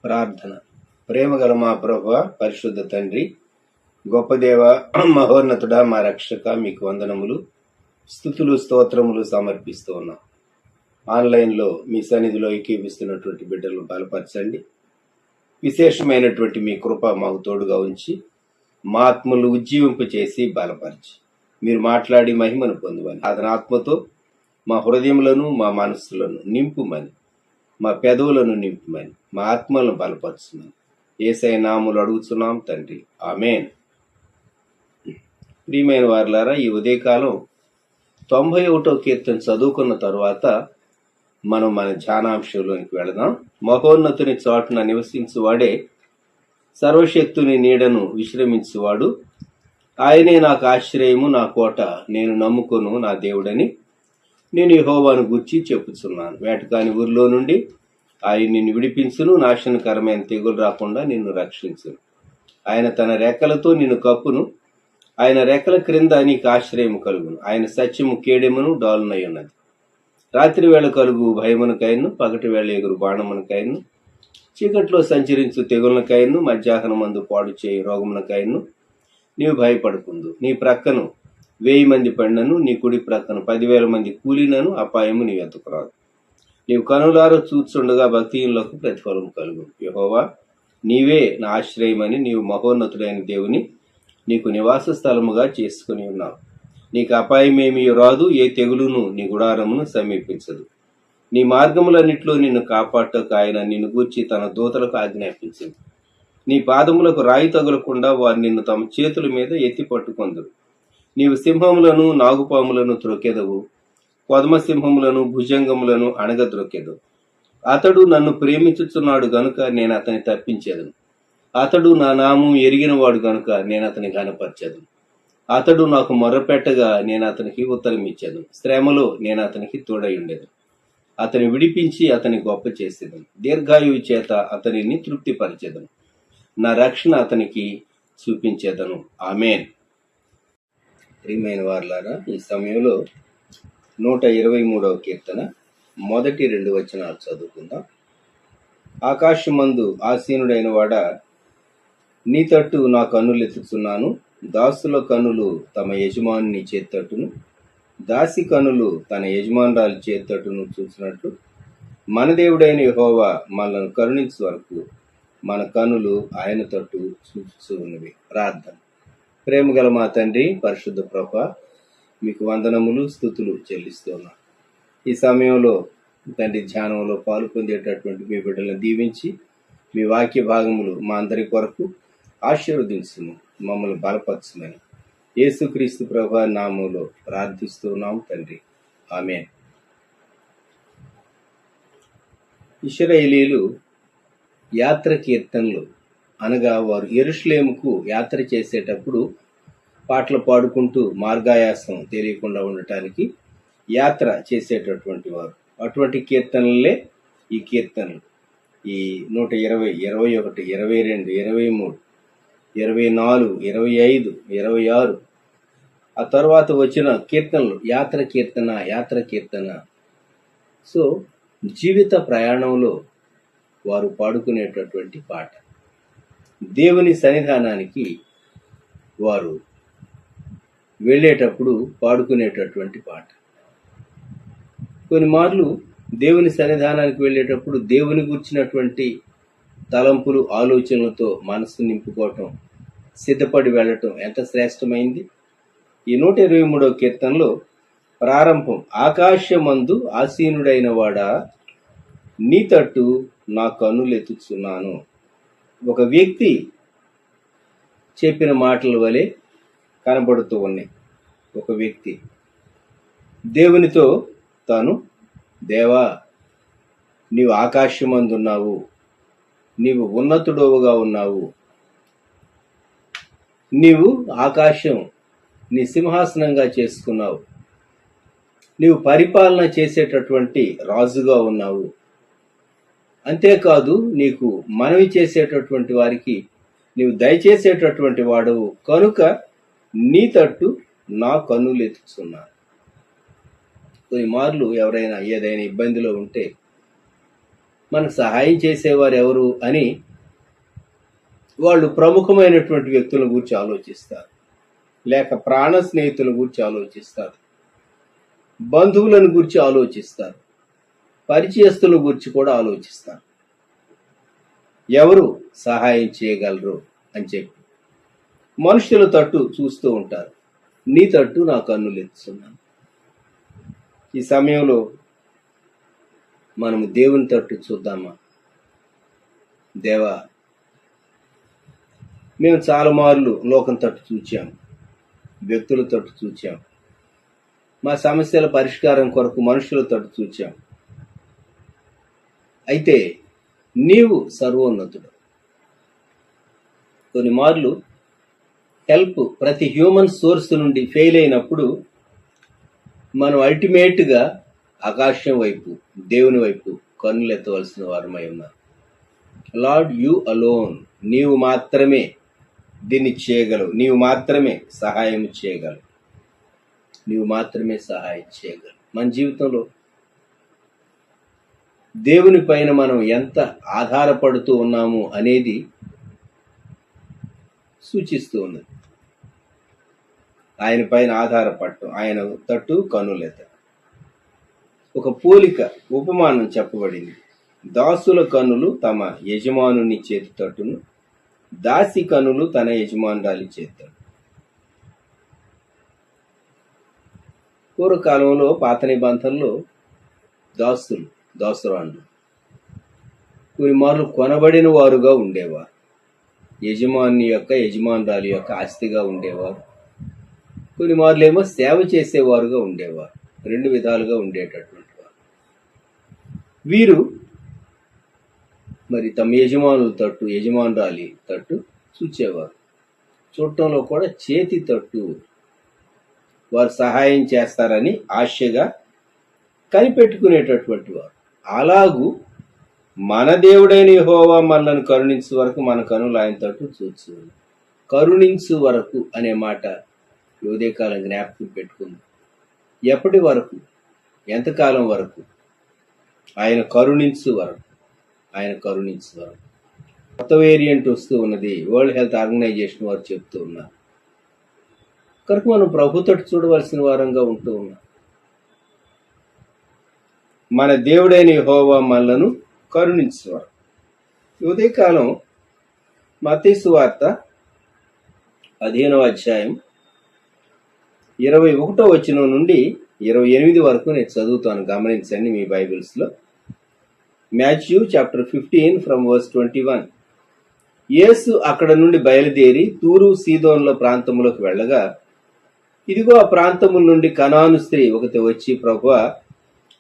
ప్రార్థన. ప్రేమగల మా ప్రభువా, పరిశుద్ధ తండ్రి, గొప్ప దేవ, మహోన్నతుడా, మా రక్షక, మీకు వందనములు, స్తుతులు, స్తోత్రములు సమర్పిస్తూ ఉన్నాం. ఆన్లైన్లో మీ సన్నిధిలో ఏకీపిస్తున్నటువంటి బిడ్డలను బలపరచండి. విశేషమైనటువంటి మీ కృప మాకు తోడుగా ఉంచి మా ఆత్మలు ఉజ్జీవింపు చేసి బలపరిచి మీరు మాట్లాడి మహిమను పొందుమని, అతని ఆత్మతో మా హృదయములను మా మనస్సులను నింపుమని, మా పెదవులను నింపుమని, మా ఆత్మలను బలపరచుమని యేసయ్య నామములో అడుగుతున్నాం తండ్రి, ఆమేన్. ప్రియమైన వారులారా, ఈ ఉదయకాలం 91వ కీర్తన చదువుకున్న తరువాత మనం మన ధ్యానాంశంలోనికి వెళదాం. మహోన్నతుని చాటున నివసించువాడే సర్వశక్తుని నీడను విశ్రమించువాడు. ఆయనే నాకు ఆశ్రయము, నా కోట, నేను నమ్ముకొను నా దేవుడని నేను యెహోవాను గూర్చి చెప్పుచున్నాను. వేటకాని ఊరిలో నుండి ఆయన నిన్ను విడిపించును, నాశనకరమైన తెగులు రాకుండా నిన్ను రక్షించును. ఆయన తన రెక్కలతో నిన్ను కప్పును, ఆయన రెక్కల క్రింద నీకు ఆశ్రయము కలుగును. ఆయన సత్యము కేడెమును డాలునై ఉన్నది. రాత్రి వేళ కలుగు భయమునకైను, పగటి వేళ ఎగురు బాణమునకైను, చీకట్లో సంచరించు తెగులకైను, మధ్యాహ్నమందు పాడు చేయు రోగమునకైను నీవు భయపడకుందు. నీ ప్రక్కను 1000 మంది పడినను, నీ కుడి ప్రక్కన 10,000 మంది కూలినను అపాయము నీ ఎద్దుకు రాదు. నీవు కనులారా చూచుండగా భక్తిహీనులకు ప్రతిఫలం కలుగు. యెహోవా, నీవే నా ఆశ్రయమని నీవు మహోన్నతుడైన దేవుని నీకు నివాస స్థలముగా చేసుకుని ఉన్నావు. నీకు అపాయమేమీ రాదు, ఏ తెగులును నీ గుడారమును సమీపించదు. నీ మార్గములన్నిట్లో నిన్ను కాపాడటకు ఆయన నిన్ను గూర్చి తన దూతలకు ఆజ్ఞాపించింది. నీ పాదములకు రాయి తగులకుండా వారు నిన్ను తమ చేతుల మీద ఎత్తి పట్టుకొందురు. నీవు సింహములను నాగుపాములను త్రొక్కెదవు, కొదమ సింహములను భుజంగములను అణగద్రొక్కెదవు. అతడు నన్ను ప్రేమించుచున్నాడు గనుక నేను అతని తప్పించేదను. అతడు నా నామం ఎరిగినవాడు గనుక నేను అతని ఘనపరచెదను. అతడు నాకు మొర్రపెట్టగా నేను అతనికి ఉత్తరం ఇచ్చేదను. శ్రమలో నేను అతనికి తోడై ఉండేదను. అతని విడిపించి అతని గొప్ప చేసేదను. దీర్ఘాయువు చేత అతనిని తృప్తిపరిచేదను. నా రక్షణ అతనికి చూపించేదను. ఆమేన్. ప్రియమైన వారులారా, ఈ సమయంలో 123వ కీర్తన మొదటి 2 వచనాలు చదువుకుందాం. ఆకాశమందు ఆసీనుడైన వాడా, నీ తట్టు నా కన్నులెత్తుచున్నాను. దాసుల కన్నులు తమ యజమానుని చేత్తట్టును, దాసి కన్నులు తన యజమానురాలి చేత్తట్టును చూసినట్లు మన దేవుడైన యెహోవా మనల్ని కరుణించు వరకు మన కన్నులు ఆయన తట్టు చూస్తూ ఉన్నవి. ప్రార్థన. ప్రేమగల మా తండ్రి, పరిశుద్ధ ప్రభువా, మీకు వందనములు, స్తుతులు చెల్లిస్తున్నాం. ఈ సమయంలో తండ్రి ధ్యానంలో పాలు పొందేటటువంటి మీ బిడ్డలను దీవించి మీ వాక్య భాగములు మా అందరి కొరకు ఆశీర్వదించును, మమ్మల్ని బలపరచుమని యేసుక్రీస్తు ప్రభువా నామములో ప్రార్థిస్తున్నాం తండ్రి, ఆమేన్. ఇశ్రాయేలీయులు యాత్ర కీర్తనలు అనగా వారు యెరూషలేముకు యాత్ర చేసేటప్పుడు పాటలు పాడుకుంటూ మార్గాయాసం తెలియకుండా ఉండటానికి యాత్ర చేసేటటువంటి వారు. అటువంటి కీర్తనలే ఈ కీర్తనలు. ఈ 120, 21, 22, 23, 24, 25, 26 ఆ తర్వాత వచ్చిన కీర్తనలు యాత్ర కీర్తన. సో జీవిత ప్రయాణంలో వారు పాడుకునేటటువంటి పాట, దేవుని సన్నిధానానికి వారు వెళ్ళేటప్పుడు పాడుకునేటటువంటి పాట. కొన్ని మార్లు దేవుని సన్నిధానానికి వెళ్ళేటప్పుడు దేవుని గురించినటువంటి తలంపులు, ఆలోచనలతో మనసు నింపుకోవటం, సిద్ధపడి వెళ్ళటం ఎంత శ్రేష్టమైంది. ఈ 123వ కీర్తనలో ప్రారంభం, ఆకాశమందు ఆసీనుడైన వాడా, నీ తట్టు నా కన్నులెత్తుచున్నాను. ఒక వ్యక్తి చెప్పిన మాటల వలె కనబడుతూ ఉన్నాయి. ఒక వ్యక్తి దేవునితో తాను, దేవా, నీవు ఆకాశమందున్నావు, నీవు ఉన్నతుడవుగా ఉన్నావు, నీవు ఆకాశం నీ సింహాసనంగా చేసుకున్నావు, నీవు పరిపాలన చేసేటటువంటి రాజుగా ఉన్నావు. అంతేకాదు, నీకు మనవి చేసేటటువంటి వారికి నీవు దయచేసేటటువంటి వాడవు కనుక నీ తట్టు నా కన్నులు ఎత్తుచున్నాను. కొన్ని మార్లు ఎవరైనా ఏదైనా ఇబ్బందిలో ఉంటే మనకు సహాయం చేసేవారు ఎవరు అని వాళ్ళు ప్రముఖమైనటువంటి వ్యక్తుల గురించి ఆలోచిస్తారు, లేక ప్రాణ స్నేహితుల గురించి ఆలోచిస్తారు, బంధువులను గురించి ఆలోచిస్తారు, పరిచయస్తుల గురించి కూడా ఆలోచిస్తారు. ఎవరు సహాయం చేయగలరు అని చెప్పి మనుషుల తట్టు చూస్తూ ఉంటారు. నీ తట్టు నా కన్నులు ఎత్తుతున్నాను. ఈ సమయంలో మనము దేవుని తట్టు చూద్దామా? దేవా, మేము చాలా మార్లు లోకం తట్టు చూచాం, వ్యక్తుల తట్టు చూచాం, మా సమస్యల పరిష్కారం కొరకు మనుషుల తట్టు చూచాం. అయితే నీవు సర్వోన్నతుడు. కొన్ని మార్లు హెల్ప్ ప్రతి హ్యూమన్ సోర్స్ నుండి ఫెయిల్ అయినప్పుడు మనం అల్టిమేట్గా ఆకాశం వైపు, దేవుని వైపు కన్నులు ఎత్తవలసిన వారమై ఉన్నారు. లార్డ్, యు అలోన్, నీవు మాత్రమే దీన్ని చేయగలవు, నీవు మాత్రమే సహాయం చేయగలవు, నీవు మాత్రమే సహాయం చేయగలవు. మన జీవితంలో దేవుని పైన మనం ఎంత ఆధారపడుతూ ఉన్నాము అనేది సూచిస్తూ ఉన్నది. ఆయన పైన ఆధారపడటం, ఆయన తట్టు కన్నులెత్తడం. ఒక పోలిక, ఉపమానం చెప్పబడింది. దాసుల కన్నులు తమ యజమానుని చేతి తట్టును, దాసి కన్నులు తన యజమానురాలి చేతి తట్టు. పూర్వకాలంలో పాత నిబంధనలో దాసురాండ్లు కొన్ని మార్లు కొనబడిన వారుగా ఉండేవారు, యజమానురాలి యొక్క ఆస్తిగా ఉండేవారు. కొన్ని మార్లు ఏమో సేవ చేసేవారుగా ఉండేవారు. రెండు విధాలుగా ఉండేటటువంటి వారు. వీరు మరి తమ యజమానురాలి తట్టు చూచేవారు. చూడటంలో కూడా చేతి తట్టు వారు సహాయం చేస్తారని ఆశగా కనిపెట్టుకునేటటువంటి వారు. అలాగూ మన దేవుడైన యెహోవా మనల్ని కరుణించు వరకు మన కనులు ఆయన తట్టు చూచు. కరుణించు వరకు అనే మాట ఉదయకాలం జ్ఞాపకం పెట్టుకుంది. ఎప్పటి వరకు, ఎంతకాలం వరకు? ఆయన కరుణించు వరకు, ఆయన కరుణించు వరకు. కొత్త వేరియంట్ వస్తూ ఉన్నది, వరల్డ్ హెల్త్ ఆర్గనైజేషన్ వారు చెప్తూ ఉన్నారు. కనుక మనం ప్రభు తట్టు చూడవలసిన వారంగా ఉంటూ ఉన్నాం. మన దేవుడైన యెహోవా మనలను కరుణించువారు. ఉదయకాలం మత్తయి సువార్త 15వ అధ్యాయం 21వ వచనం నుండి 28 వరకు నేను చదువుతాను, గమనించండి మీ బైబిల్స్లో. Matthew chapter 15 from verse 21. Yesu అక్కడ నుండి బయలుదేరి తూరు సీదోనుల ప్రాంతములకు వెళ్ళగా, ఇదిగో ఆ ప్రాంతముల నుండి కనాను స్త్రీ ఒకటి వచ్చి, ప్రభువా,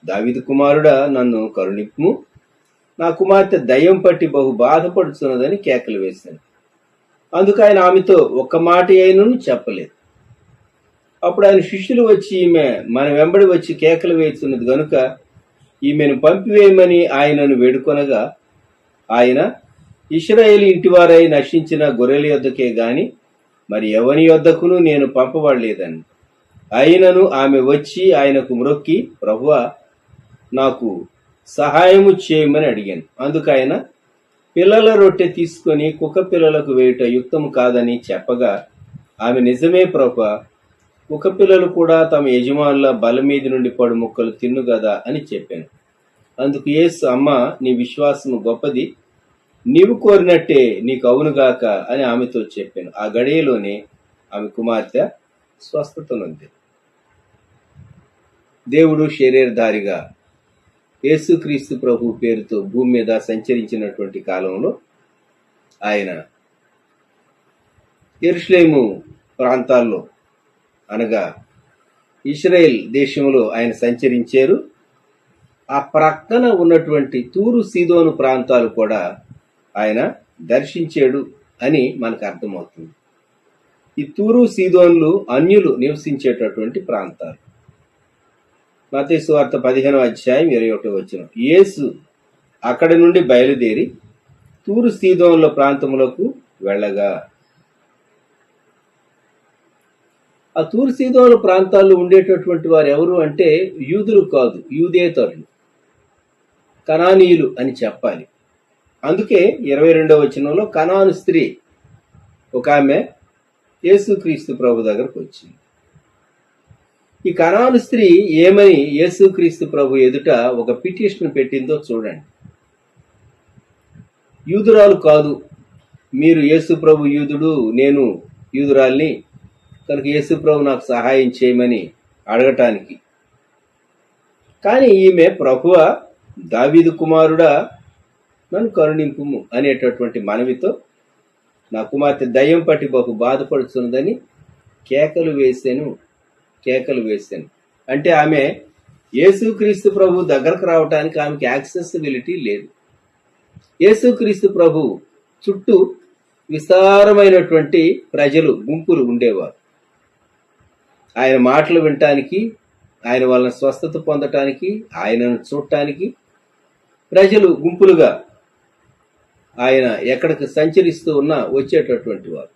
దావీదు కుమారుడా, నన్ను కరుణింపుము, నా కుమార్తె దయ్యం పట్టి బహు బాధపడుతున్నదని కేకలు వేశాను. అందుకు ఆయన ఆమెతో ఒక్క మాట అయినను చెప్పలేదు. అప్పుడు ఆయన శిష్యులు వచ్చి, ఈమె మన వెంబడి వచ్చి కేకలు వేస్తున్నది గనుక ఈమెను పంపివేయమని ఆయనను వేడుకొనగా, ఆయన, ఇశ్రాయేలు ఇంటివారై నశించిన గొర్రెల యొద్దకే గాని మరి ఎవని యొద్దకును నేను పంపబడలేదని. అయినను ఆమె వచ్చి ఆయనకు మ్రొక్కి, ప్రభువా, నాకు సహాయము చేయమని అడిగాను. అందుకు ఆయన, పిల్లల రొట్టె తీసుకొని కుక్క పిల్లలకు వేయుట యుక్తము కాదని చెప్పగా, ఆమె, నిజమే ప్రభువా, కుక్క పిల్లలు కూడా తమ యజమానుల బల మీద నుండి పడు ముక్కలు తిన్ను గదా అని చెప్పాను. అందుకు యేసు, అమ్మా, నీ విశ్వాసము గొప్పది, నీవు కోరినట్టే నీకు అవునుగాక అని ఆమెతో చెప్పాను. ఆ గడియలోనే ఆమె కుమార్తె స్వస్థతనుంది. దేవుడు శరీరధారిగా యేసుక్రీస్తు ప్రభు పేరుతో భూమి మీద సంచరించినటువంటి కాలంలో ఆయన యెరూషలేము ప్రాంతాల్లో, అనగా ఇశ్రాయేల్ దేశంలో ఆయన సంచరించారు. ఆ ప్రక్కన ఉన్నటువంటి తూరు సీదోను ప్రాంతాలు కూడా ఆయన దర్శించాడు అని మనకు అర్థమవుతుంది. ఈ తూరు సీదోన్లు అన్యులు నివసించేటటువంటి ప్రాంతాలు. మత్తయి సువార్త 15వ అధ్యాయం 21వ వచనం. యేసు అక్కడి నుండి బయలుదేరి తూరు సీదోనుల ప్రాంతములకు వెళ్ళగా, ఆ తూరు సీదోను ప్రాంతాల్లో ఉండేటటువంటి వారు ఎవరు అంటే యూదులు కాదు, యూదేతరులు. కనానీయులు అని చెప్పాలి. అందుకే 22వ వచనంలో కనాను స్త్రీ ఒక ఆమె యేసుక్రీస్తు ప్రభు దగ్గరకు వచ్చింది. ఈ కనాను స్త్రీ ఏమని యేసుక్రీస్తు ప్రభు ఎదుట ఒక పిటిషన్ పెట్టిందో చూడండి. యూదురాలు కాదు, మీరు యేసు ప్రభు యూదుడు, నేను యూదురాల్ని, కనుక యేసు ప్రభు నాకు సహాయం చేయమని అడగటానికి. కానీ ఈమె ప్రభువా, దావీదు కుమారుడా, నన్ను కరుణింపుము అనేటటువంటి మనవితో నా కుమార్తె దయ్యం పట్టి బహు బాధపడుతున్నదని కేకలు వేశాను. అంటే ఆమె యేసుక్రీస్తు ప్రభు దగ్గరకు రావడానికి ఆమెకి యాక్సెసిబిలిటీ లేదు. యేసుక్రీస్తు ప్రభు చుట్టూ విస్తారమైనటువంటి ప్రజలు గుంపులు ఉండేవారు. ఆయన మాటలు వినటానికి, ఆయన వాళ్ళని స్వస్థత పొందటానికి, ఆయనను చూడటానికి ప్రజలు గుంపులుగా ఆయన ఎక్కడికి సంచరిస్తూ ఉన్నా వచ్చేటటువంటి వారు.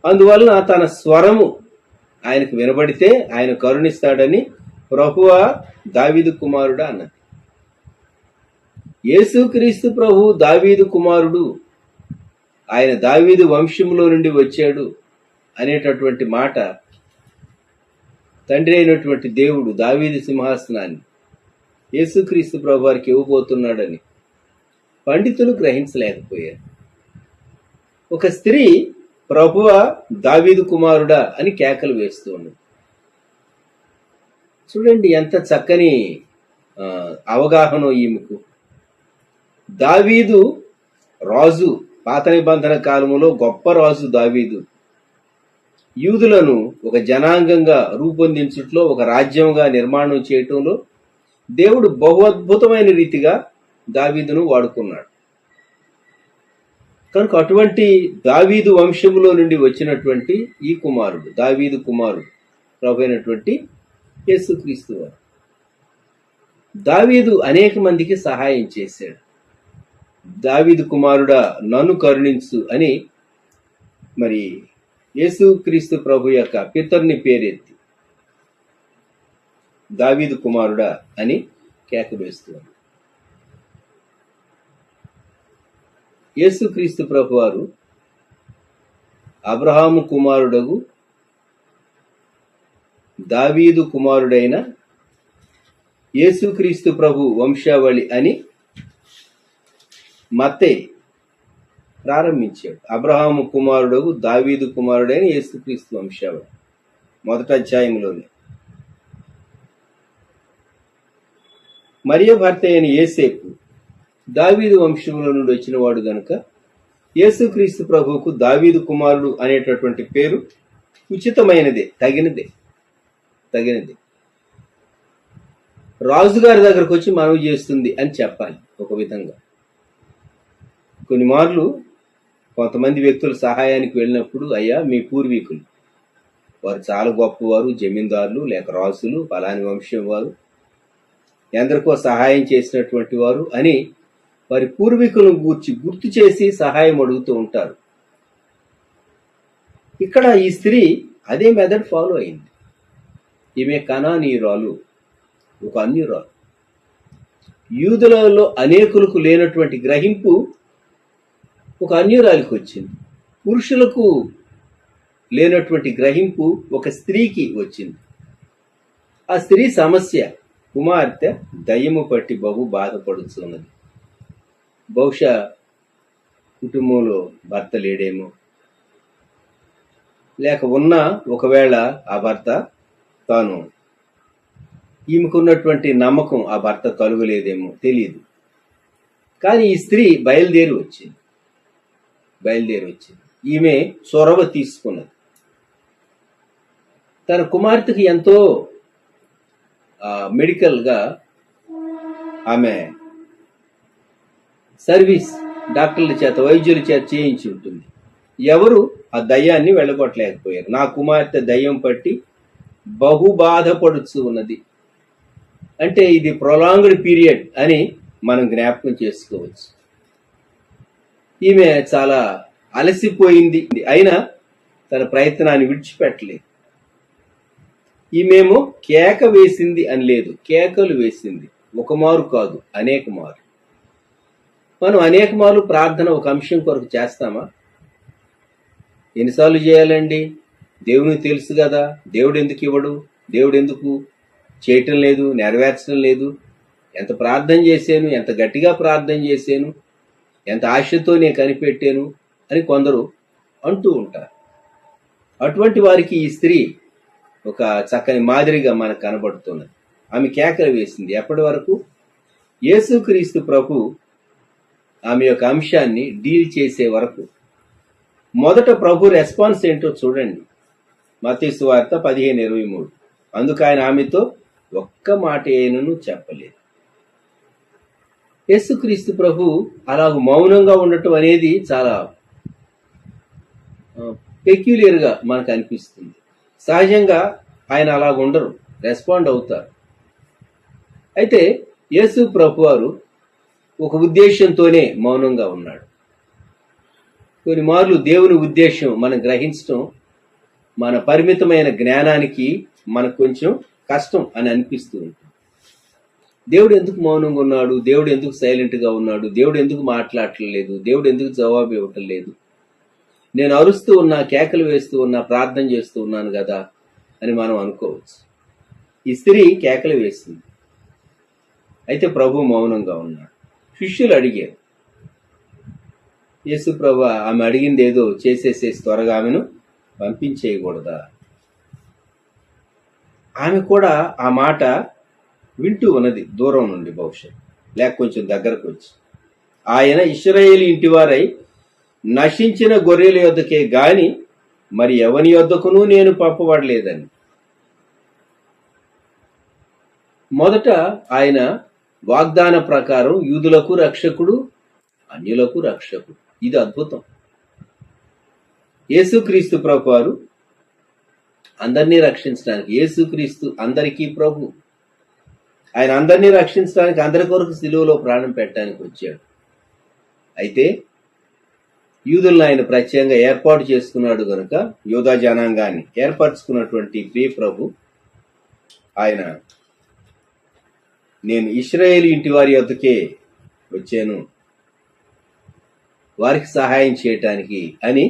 అందువలన తన స్వరము ఆయనకు వినబడితే ఆయన కరుణిస్తాడని ప్రభువా, దావీదు కుమారుడా అన్నది. యేసుక్రీస్తు ప్రభు దావీదు కుమారుడు, ఆయన దావీదు వంశంలో నుండి వచ్చాడు అనేటటువంటి మాట తండ్రి అయినటువంటి దేవుడు దావీదు సింహాసనాన్ని యేసుక్రీస్తు ప్రభు వారికి ఇవ్వబోతున్నాడని పండితులు గ్రహించలేకపోయారు. ఒక స్త్రీ ప్రభువా, దావీదు కుమారుడా అని కేకలు వేస్తూ ఉన్నది. చూడండి ఎంత చక్కని అవగాహన ఈమెకు. దావీదు రాజు, పాత నిబంధన కాలంలో గొప్ప రాజు దావీదు. యూదులను ఒక జనాంగంగా రూపొందించట్లో, ఒక రాజ్యంగా నిర్మాణం చేయటంలో దేవుడు బహు అద్భుతమైన రీతిగా దావీదును వాడుకున్నాడు. కనుక అటువంటి దావీదు వంశములో నుండి వచ్చినటువంటి ఈ కుమారుడు, దావీదు కుమారుడు ప్రభు అయినటువంటి యేసుక్రీస్తు వారు. దావీదు అనేక మందికి సహాయం చేశాడు. దావీదు కుమారుడా, నన్ను కరుణించు అని మరి యేసుక్రీస్తు ప్రభు యొక్క పితరుని పేరెత్తి దావీదు కుమారుడా అని కేక వేస్తున్నాడు. యేసుక్రీస్తు ప్రభు వారు అబ్రహాము కుమారుడగు దావీదు కుమారుడైన యేసుక్రీస్తు ప్రభు వంశావళి అని మత్తయి ప్రారంభించాడు. అబ్రహాము కుమారుడగు దావీదు కుమారుడైన యేసుక్రీస్తు వంశావళి మొదటి అధ్యాయంలోనే. మరియ భర్త అయిన యేసేపు దావీదు వంశంలో నుండి వచ్చిన వాడు గనుక యేసుక్రీస్తు ప్రభువుకు దావీదు కుమారుడు అనేటటువంటి పేరు ఉచితమైనదే, తగినదే. రాజుగారి దగ్గరకు వచ్చి మనవి చేస్తుంది అని చెప్పాలి. ఒక విధంగా కొన్ని మార్లు కొంతమంది వ్యక్తుల సహాయానికి వెళ్ళినప్పుడు, అయ్యా మీ పూర్వీకులు వారు చాలా గొప్పవారు, జమీందారులు లేక రాజులు, ఫలాని వంశం వారు, ఎందరికో సహాయం చేసినటువంటి వారు అని వారి పూర్వీకులను గుర్తు చేసి సహాయం అడుగుతూ ఉంటారు. ఇక్కడ ఈ స్త్రీ అదే మెథడ్ ఫాలో అయింది. ఈమె కనానీయురాలు, ఒక అన్యురాలు. యూదులలో అనేకులకు లేనటువంటి గ్రహింపు ఒక అన్యురాలికి వచ్చింది. పురుషులకు లేనటువంటి గ్రహింపు ఒక స్త్రీకి వచ్చింది. ఆ స్త్రీ సమస్య, కుమార్తె దయ్యము పట్టి బహు బాధపడుతున్నది. బహుశా కుటుంబంలో భర్త లేడేమో, లేక ఉన్నా ఒకవేళ ఆ భర్త తాను ఈమెకున్నటువంటి నమ్మకం ఆ భర్త కలుగలేదేమో తెలియదు. కానీ ఈ స్త్రీ బయలుదేరి వచ్చింది. ఈమె చొరవ తీసుకున్నది. తన కుమార్తెకి ఎంతో మెడికల్గా ఆమె సర్వీస్ డాక్టర్ల చేత, వైద్యుల చేత చేయించి ఉంటుంది. ఎవరు ఆ దయ్యాన్ని వెళ్ళగొట్టలేకపోయారు. నా కుమార్తె దయ్యం పట్టి బహు బాధపడుతూ ఉన్నది అంటే ఇది ప్రొలాంగ్డ్ పీరియడ్ అని మనం జ్ఞాపకం చేసుకోవచ్చు. ఈమె చాలా అలసిపోయింది, అయినా తన ప్రయత్నాన్ని విడిచిపెట్టలేదు. ఈమెమో కేక వేసింది అని లేదు, కేకలు వేసింది. ఒక మారు కాదు, అనేక మారు. మనం అనేక మార్లు ప్రార్థన ఒక అంశం కొరకు చేస్తామా? ఎన్నిసార్లు చేయాలండి? దేవునికి తెలుసు కదా, దేవుడు ఎందుకు ఇవ్వడు, దేవుడు ఎందుకు చేయటం లేదు, నెరవేర్చడం లేదు, ఎంత ప్రార్థన చేశాను, ఎంత గట్టిగా ప్రార్థన చేశాను, ఎంత ఆశతో నేను కనిపెట్టాను అని కొందరు అంటూ ఉంటారు. అటువంటి వారికి ఈ స్త్రీ ఒక చక్కని మాదిరిగా మనకు కనబడుతున్నది. ఆమె కేకలు వేసింది. ఎప్పటి వరకు? యేసుక్రీస్తు ప్రభు ఆమె యొక్క అంశాన్ని డీల్ చేసే వరకు. మొదట ప్రభు రెస్పాన్స్ ఏంటో చూడండి. మత్తయి సువార్త 15:23. అందుకు ఆయన ఆమెతో ఒక్క మాట అయినను చెప్పలేదు. యేసుక్రీస్తు ప్రభు అలాగ మౌనంగా ఉండటం అనేది చాలా పెక్యులియర్గా మనకు అనిపిస్తుంది. సహజంగా ఆయన అలాగ ఉండరు, రెస్పాండ్ అవుతారు. అయితే యేసు ప్రభు వారు ఒక ఉద్దేశంతోనే మౌనంగా ఉన్నాడు. కొన్ని మార్లు దేవుని ఉద్దేశం మనం గ్రహించడం మన పరిమితమైన జ్ఞానానికి మనకు కొంచెం కష్టం అని అనిపిస్తూ ఉంటుంది. దేవుడు ఎందుకు మౌనంగా ఉన్నాడు, దేవుడు ఎందుకు సైలెంట్గా ఉన్నాడు, దేవుడు ఎందుకు మాట్లాడట్లేదు, దేవుడు ఎందుకు జవాబు ఇవ్వటం లేదు, నేను అరుస్తూ ఉన్నా, కేకలు వేస్తూ ఉన్నా, ప్రార్థన చేస్తూ ఉన్నాను కదా అని మనం అనుకోవచ్చు. ఈ స్త్రీ కేకలు వేసింది, అయితే ప్రభు మౌనంగా ఉన్నాడు. శిష్యులు అడిగారు, యేసు ప్రభు ఆమె అడిగింది ఏదో చేసేసేసి త్వరగా ఆమెను పంపించేయకూడదా? ఆమె కూడా ఆ మాట వింటూ ఉన్నది దూరం నుండి, బహుశా లేక కొంచెం దగ్గరకు వచ్చి. ఆయన ఇశ్రాయేలు ఇంటివారై నశించిన గొర్రెల యొద్దకే గాని మరి ఎవని యొద్దకును నేను పంపబడలేదని. మొదట ఆయన వాగ్దాన ప్రకారం యూదులకు రక్షకుడు, అన్యులకు రక్షకుడు. ఇది అద్భుతం. యేసుక్రీస్తు ప్రభు వారు అందరినీ రక్షించడానికి, యేసుక్రీస్తు అందరికీ ప్రభు, ఆయన అందరినీ రక్షించడానికి, అందరి కొరకు సిలువలో ప్రాణం పెట్టడానికి వచ్చాడు. అయితే యూదులను ఆయన ప్రత్యేకంగా ఏర్పాటు చేసుకున్నాడు గనుక, యూదా జనాంగాన్ని ఏర్పరచుకున్నటువంటి ప్రియ ప్రభు ఆయన, నేను ఇశ్రాయేలు ఇంటి వారి యొద్దకే వచ్చాను, వారికి సహాయం చేయటానికి అని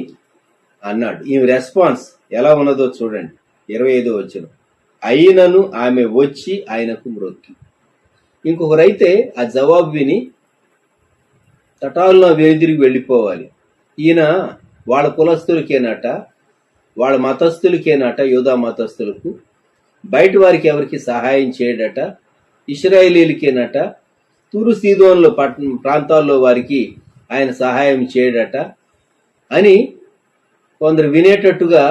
అన్నాడు. ఈ రెస్పాన్స్ ఎలా ఉన్నదో చూడండి. 25వ వచనం. అయినను ఆమె వచ్చి ఆయనకు మ్రొక్కి. ఇంకొకరైతే ఆ జవాబు విని తటాలను వెనుదిరిగి వెళ్ళిపోవాలి. ఈయన వాళ్ళ కులస్తులకేనట, వాళ్ళ మతస్థులకేనట, యూదా మతస్థులకు, బయట వారికి ఎవరికి సహాయం చేయడట, ఇశ్రాయేలీలకేనట, తూరు సీదోన్ల ప్రాంతాల్లో వారికి ఆయన సహాయం చేయడట అని కొందరు వినేటట్టుగా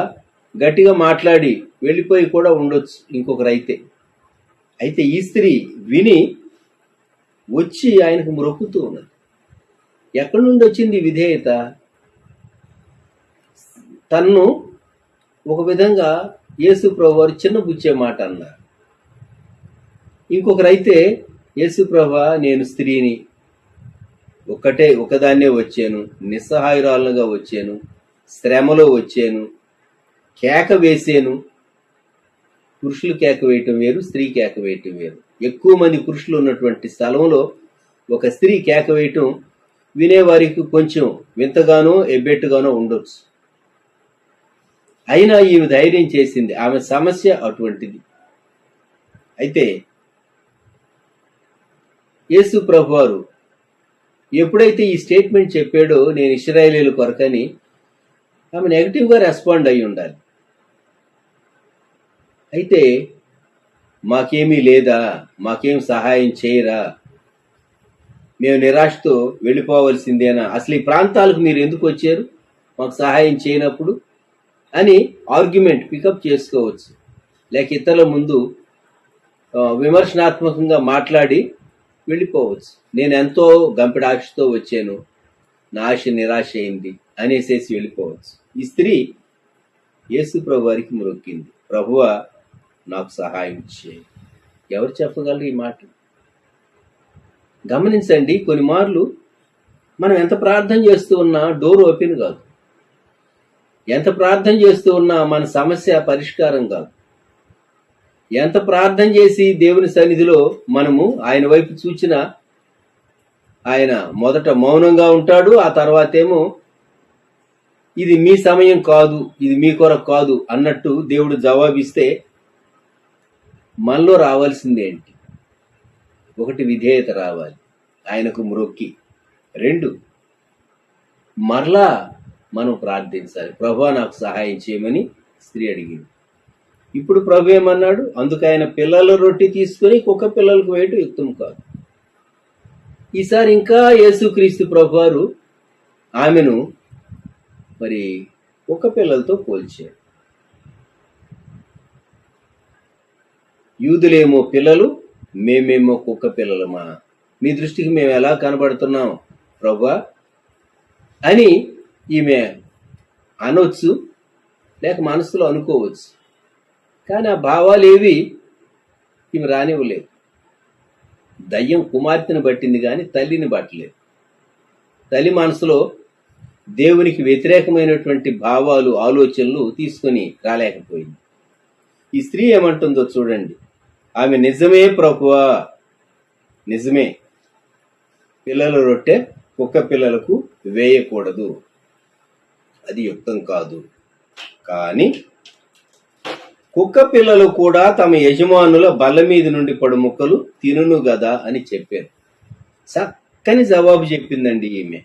గట్టిగా మాట్లాడి వెళ్ళిపోయి కూడా ఉండొచ్చు ఇంకొకరైతే. అయితే ఈ స్త్రీ విని వచ్చి ఆయనకు మ్రొక్కుతూ ఉన్నది. ఎక్కడి నుండి వచ్చింది విధేయత? తన్ను ఒక విధంగా యేసు ప్రభు వారు చిన్నబుచ్చే మాట అన్నారు. ఇంకొకరైతే, యేసు ప్రభు నేను స్త్రీని, ఒకదాన్నే వచ్చాను, నిస్సహాయురాలుగా వచ్చాను, శ్రమలో వచ్చాను, కేక వేసాను. పురుషులు కేక వేయటం వేరు, స్త్రీ కేక వేయటం వేరు. ఎక్కువ మంది పురుషులు ఉన్నటువంటి స్థలంలో ఒక స్త్రీ కేక వేయటం వినేవారికి కొంచెం వింతగానో ఎబ్బెట్టుగానో ఉండొచ్చు. అయినా ఈమె ధైర్యం చేసింది. ఆమె సమస్య అటువంటిది. అయితే యేసు ప్రభువారు ఎప్పుడైతే ఈ స్టేట్మెంట్ చెప్పాడో, నేను ఇశ్రాయేలీయుల కొరకని, ఆమె నెగటివ్గా రెస్పాండ్ అయి ఉండాలి. అయితే మాకేమీ లేదా, మాకేం సహాయం చేయరా, మేము నిరాశతో వెళ్ళిపోవలసిందేనా, అసలు ఈ ప్రాంతాలకు మీరు ఎందుకు వచ్చారు మాకు సహాయం చేయనప్పుడు అని ఆర్గ్యుమెంట్ పికప్ చేసుకోవచ్చు. లేక ఇతరుల ముందు విమర్శనాత్మకంగా మాట్లాడి వెళ్ళిపోవచ్చు. నేను ఎంతో గంపెడ ఆశతో వచ్చాను, నా ఆశ నిరాశ అయింది అనేసేసి వెళ్ళిపోవచ్చు. ఈ స్త్రీ యేసు ప్రభు వారికి మ్రొక్కింది, ప్రభువా నాకు సహాయం చేయి. ఎవరు చెప్పగలరు ఈ మాట? గమనించండి, కొన్ని మార్లు మనం ఎంత ప్రార్థన చేస్తూ ఉన్నా డోర్ ఓపెన్ కాదు, ఎంత ప్రార్థన చేస్తూ ఉన్నా మన సమస్య పరిష్కారం కాదు. ఎంత ప్రార్థన చేసి దేవుని సన్నిధిలో మనము ఆయన వైపు చూచినా ఆయన మొదట మౌనంగా ఉంటాడు. ఆ తర్వాత ఏమో ఇది మీ సమయం కాదు, ఇది మీ కొరకు కాదు అన్నట్టు దేవుడు జవాబిస్తే మనలో రావాల్సింది ఏంటి? ఒకటి, విధేయత రావాలి, ఆయనకు మ్రొక్కి. రెండు, మరలా మనం ప్రార్థించాలి. ప్రభువా నాకు సహాయం చేయమని స్త్రీ అడిగింది. ఇప్పుడు ప్రభు ఏమన్నాడు? అందుకు ఆయన పిల్లల రొట్టె తీసుకుని కుక్క పిల్లలకు వేయటం యుక్తం కాదు. ఈసారి ఇంకా యేసుక్రీస్తు ప్రభువారు ఆమెను మరి కుక్క పిల్లలతో పోల్చాడు. యూదులేమో పిల్లలు, మేమేమో కుక్క పిల్లలమా? మీ దృష్టికి మేము ఎలా కనబడుతున్నాం ప్రభువా అని ఈమె అనొచ్చు, లేక మనసులో అనుకోవచ్చు. కానీ ఆ భావాలు ఏవి ఈమె రానివ్వలేదు. దయ్యం కుమార్తెను పట్టింది కానీ తల్లిని పట్టలేదు. తల్లి మనసులో దేవునికి వ్యతిరేకమైనటువంటి భావాలు, ఆలోచనలు తీసుకొని రాలేకపోయింది. ఈ స్త్రీ ఏమంటుందో చూడండి. ఆమె నిజమే ప్రభువా, నిజమే, పిల్లల రొట్టె కుక్క పిల్లలకు వేయకూడదు, అది యుక్తం కాదు. కానీ కుక్క పిల్లలు కూడా తమ యజమానుల బల్ల మీద నుండి పడు ముక్కలు తినును గదా అని చెప్పారు. చక్కని జవాబు చెప్పిందండి ఈమె.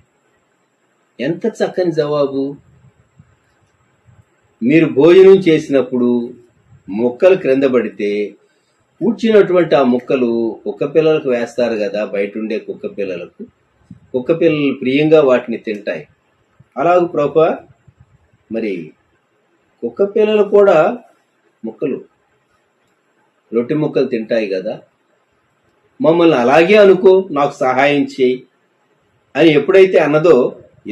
ఎంత చక్కని జవాబు! మీరు భోజనం చేసినప్పుడు ముక్కలు క్రింద పడితే కూర్చున్నటువంటి ఆ ముక్కలు కుక్క పిల్లలకు వేస్తారు కదా, బయట ఉండే కుక్క పిల్లలకు. కుక్క పిల్లలు ప్రియంగా వాటిని తింటాయి. అలాగే ప్రభువా, మరి కుక్క పిల్లలు కూడా ముక్కలు, రొట్టె ముక్కలు తింటాయి కదా, మమ్మల్ని అలాగే అనుకో, నాకు సహాయం చేయి అని ఎప్పుడైతే అన్నదో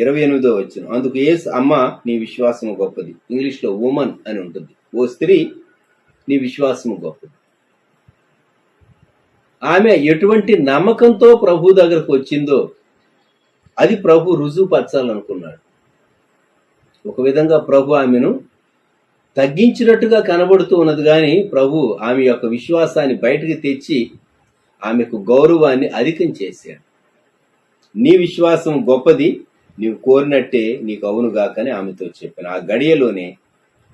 28వ వచనం, అందుకు యేసు, అమ్మ నీ విశ్వాసము గొప్పది. ఇంగ్లీష్లో ఉమన్ అని ఉంటుంది. ఓ స్త్రీ, నీ విశ్వాసము గొప్పది. ఆమె ఎటువంటి నమ్మకంతో ప్రభు దగ్గరకు వచ్చిందో అది ప్రభు రుజువుపరచాలనుకున్నాడు. ఒక విధంగా ప్రభు ఆమెను తగ్గించినట్టుగా కనబడుతూ ఉన్నది, కానీ ప్రభు ఆమె యొక్క విశ్వాసాన్ని బయటకు తెచ్చి ఆమెకు గౌరవాన్ని అధికం చేశాడు. నీ విశ్వాసం గొప్పది, నీవు కోరినట్టే నీకు అవునుగాకని ఆమెతో చెప్పాను. ఆ గడియలోనే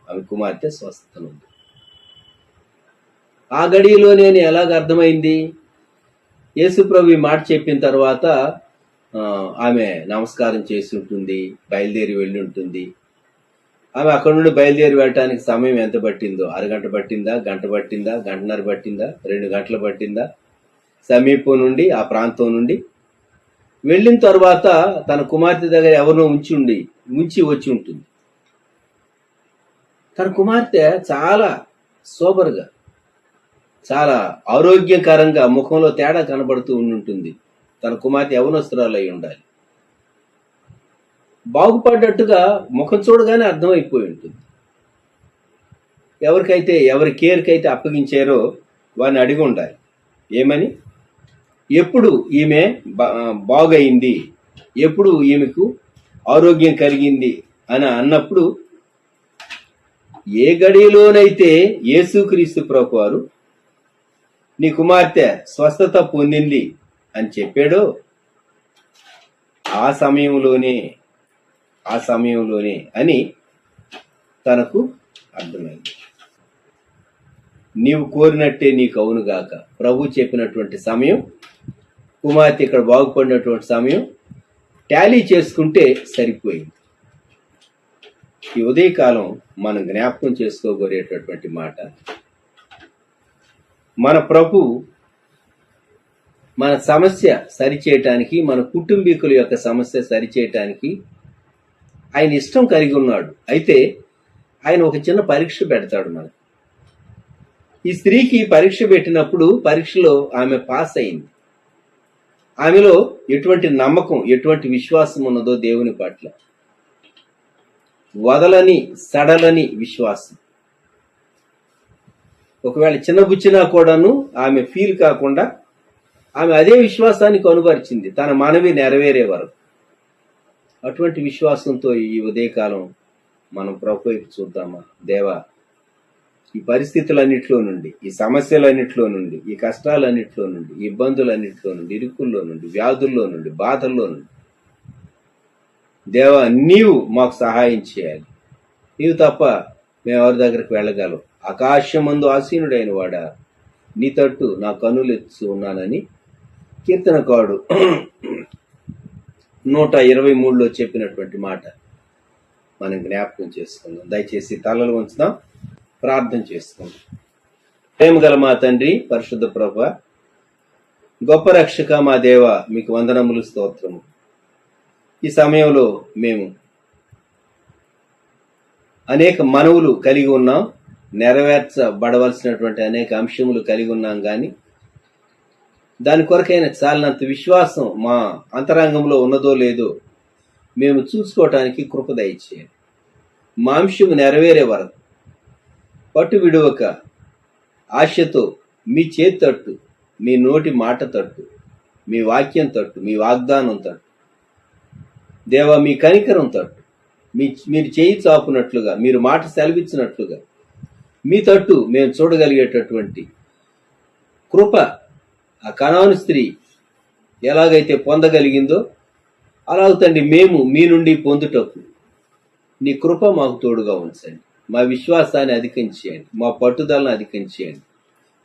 ఆమె కుమార్తె స్వస్థనుంది. ఆ గడియలోనే ఎలాగ అర్థమైంది? యేసు ప్రభు ఈ మాట చెప్పిన తర్వాత ఆమె నమస్కారం చేసి ఉంటుంది, బయలుదేరి వెళ్ళి ఉంటుంది. ఆమె అక్కడ నుండి బయలుదేరి వెళ్ళటానికి సమయం ఎంత పట్టిందో, అరగంట పట్టిందా, గంట పట్టిందా, గంటన్నర పట్టిందా, 2 గంటలు పట్టిందా? సమీపం నుండి, ఆ ప్రాంతం నుండి వెళ్ళిన తర్వాత తన కుమార్తె దగ్గర ఎవరినో ఉంచి వచ్చి ఉంటుంది. తన కుమార్తె చాలా సోబర్గా, చాలా ఆరోగ్యకరంగా, ముఖంలో తేడా కనబడుతూ ఉంటుంది. తన కుమార్తె యవనస్తురాలు అయి ఉండాలి. బాగుపడ్డట్టుగా ముఖం చూడగానే అర్థమైపోయి ఉంటుంది. ఎవరి కేర్కైతే అప్పగించారో వారిని అడిగి ఉండాలి, ఏమని, ఎప్పుడు ఈమె బాగయింది, ఎప్పుడు ఈమెకు ఆరోగ్యం కలిగింది అని అన్నప్పుడు, ఏ గడియలోనైతే యేసుక్రీస్తు ప్రభువారు నీ కుమార్తె స్వస్థత పొందింది అని చెప్పాడో ఆ సమయంలోనే అని తనకు అర్థమైంది. నీవు కోరినట్టే నీకు అవునుగాక. ప్రభు చెప్పినటువంటి సమయం, కుమార్తె ఇక్కడ బాగుపడినటువంటి సమయం టాలీ చేసుకుంటే సరిపోయింది. ఈ ఉదయకాలం మనం జ్ఞాపకం చేసుకోగోరేటటువంటి మాట, మన ప్రభు మన సమస్య సరిచేయటానికి, మన కుటుంబీకుల యొక్క సమస్య సరిచేయటానికి ఆయన ఇష్టం కలిగి ఉన్నాడు. అయితే ఆయన ఒక చిన్న పరీక్ష పెడతాడు మనకు. ఈ స్త్రీకి పరీక్ష పెట్టినప్పుడు పరీక్షలో ఆమె పాస్ అయింది. ఆమెలో ఎటువంటి నమ్మకం, ఎటువంటి విశ్వాసం ఉన్నదో దేవుని పట్ల, వదలని సడలని విశ్వాసం. ఒకవేళ చిన్నబుచ్చినా కూడాను ఆమె ఫీల్ కాకుండా ఆమె అదే విశ్వాసాన్ని కనుపరిచింది తన మనవి నెరవేరే వరకు. అటువంటి విశ్వాసంతో ఈ ఉదయకాలం మనం ప్రభు వైపు చూద్దామా? దేవా, ఈ పరిస్థితులన్నిట్లో నుండి, ఈ సమస్యలన్నిట్లో నుండి, ఈ కష్టాలన్నిట్లో నుండి, ఈ ఇబ్బందులన్నిట్లో నుండి, ఇరుకుల్లో నుండి, వ్యాధుల్లో నుండి, బాధల్లో నుండి దేవా నీవు మాకు సహాయం చేయాలి. నీవు తప్ప మేము ఎవరి దగ్గరికి వెళ్ళగలం. ఆకాశమందు ఆసీనుడైన వాడా, నీ తట్టు నా కన్నులు ఎత్తు ఉన్నానని కీర్తనకారుడు 123లో చెప్పినటువంటి మాట మనం జ్ఞాపకం చేసుకుందాం. దయచేసి తలలు ఉంచుదాం, ప్రార్థన చేసుకుందాం. ప్రేమ గల మా తండ్రి, పరిశుద్ధ ప్రభువా, గొప్ప రక్షక మా దేవ, మీకు వందనములు, స్తోత్రము. ఈ సమయంలో మేము అనేక మనవులు కలిగి ఉన్నాం, నెరవేర్చబడవలసినటువంటి అనేక అంశములు కలిగి ఉన్నాం. కానీ దాని కొరకైన చాలినంత విశ్వాసం మా అంతరంగంలో ఉన్నదో లేదో మేము చూసుకోవటానికి కృప దయచేయండి. మా అంశము నెరవేరే వరకు పట్టు విడువక ఆశతో మీ చేతి తట్టు, మీ నోటి మాట తట్టు, మీ వాక్యం తట్టు, మీ వాగ్దానం తట్టు దేవా, మీ కనికరం తట్టు, మీరు చేయి చాపునట్లుగా, మీరు మాట సెలవిచ్చినట్లుగా మీ తట్టు మేము చూడగలిగేటటువంటి కృప ఆ కనాను స్త్రీ ఎలాగైతే పొందగలిగిందో అలాగ తండ్రి మేము మీ నుండి పొందుటకు నీ కృప మాకు తోడుగా ఉంచండి. మా విశ్వాసాన్ని అధికం చేయండి, మా పట్టుదలను అధికం చేయండి,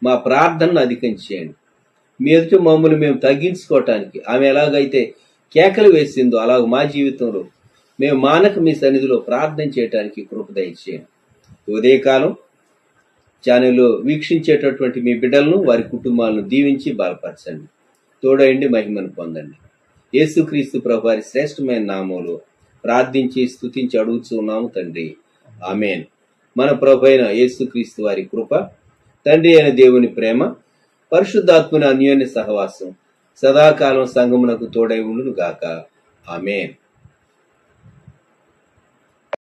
మా ప్రార్థనను అధికం చేయండి. మీ ఎదుట మమ్మల్ని మేము తగ్గించుకోవటానికి ఆమె ఎలాగైతే కేకలు వేసిందో అలాగ మా జీవితంలో మేము మానక మీ సన్నిధిలో ప్రార్థన చేయడానికి కృప దయచేయండి. ఉదయకాలం ఛానల్లో వీక్షించేటటువంటి మీ బిడ్డలను, వారి కుటుంబాలను దీవించి బలపరచండి. తోడయండి, మహిమను పొందండి. యేసుక్రీస్తు ప్రభు వారి శ్రేష్టమైన నామంలో ప్రార్థించి స్తుతించి అడుగుతూ ఉన్నాము తండ్రి, ఆమేన్. మన ప్రభు అయిన యేసుక్రీస్తు వారి కృప, తండ్రి అయిన దేవుని ప్రేమ, పరిశుద్ధాత్మని అన్యోన్య సహవాసం సదాకాలం సంగమునకు తోడై ఉండును గాక. ఆమేన్.